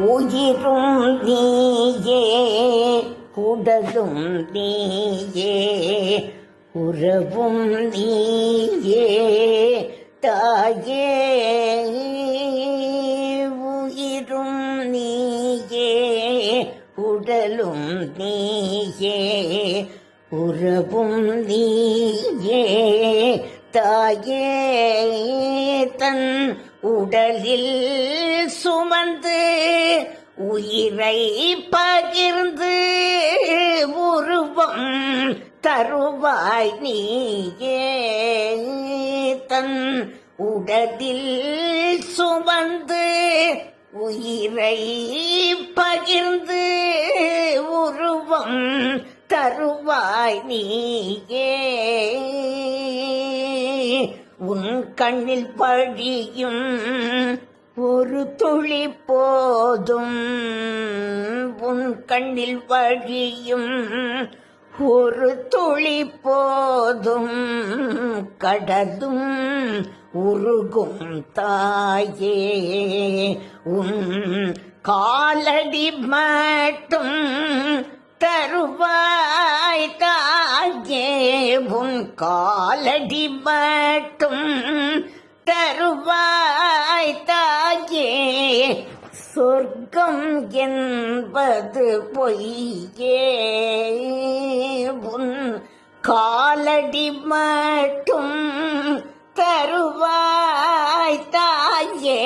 உயிரும் நீயே உடலும் நீயே உறவும் நீயே தாயே. உயிரும் நீயே உடலும் நீயே உறவும் நீயே தாயே. தன் உடலில் சுமந்து உயிரை பகிர்ந்து உருவம் தருவாய் நீயே. தன் உடலில் சுமந்து உயிரை பகிர்ந்து உருவம் தருவாய் நீயே. உன் கண்ணில் படியும் ஒரு துளி போதும், உன் கண்ணில் வழியும் ஒரு துளி போதும், கடலும் உருகும் தாயே. உன் காலடி மட்டும் தருவாய் தாயே. உன் காலடி மட்டும் தருவாய் தாயே. சொர்க்கம் என்பது பொய்யே. உன் காலடி மட்டும் தருவாய் தாயே.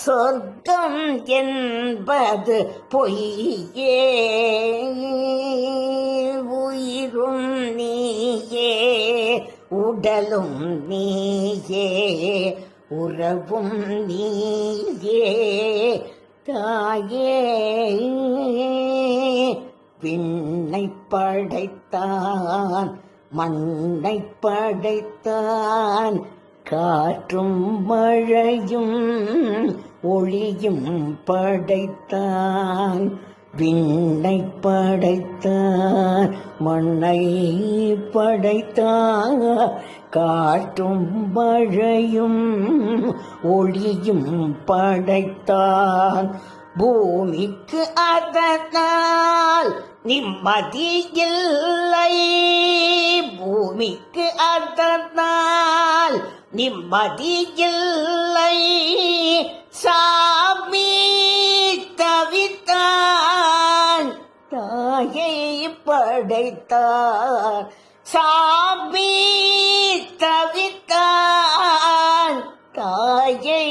சொர்க்கம் என்பது பொய்யே. உயிரும் நீயே உடலும் நீயே உறவும் நீயே தாயே. விண்ணை படைத்தான் மண்ணை படைத்தான், காற்றும் மழையும் ஒளியும் படைத்தான். விண்ணை படைத்தான் மண்ணை படைத்தான், காற்றும் மழையும் ஒளியும் படைத்தான். பூமிக்கு அதனால் நிம்மதி இல்லை, பூமிக்கு அதனால் நிம்மதி இல்லை. சாமி தவித்தான் தாயை படைத்தான், சாமி தவித்தான் தாயை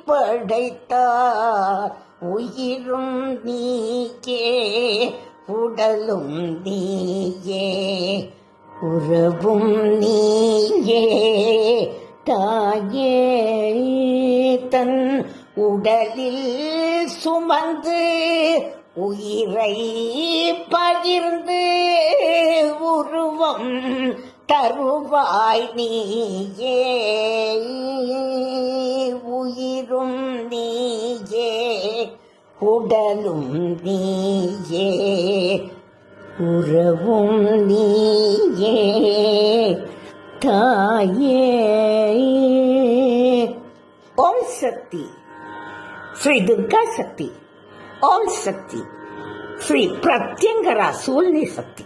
படைத்தான். உயிரும் நீயே உடலும் நீயே உறவும் நீயே தாயே. தன் உடலில் சுமந்து உயிரை பகிர்ந்து உருவம் தருவாய் நீயே. உயிரும் நீயே உடலும் நீயே உறவும் நீயே தாயே. ஓம் சக்தி ஸ்ரீ துர்கா சக்தி, ஓம் சக்தி ஸ்ரீ பிரத்யங்கரா சூழ்நிலை சக்தி.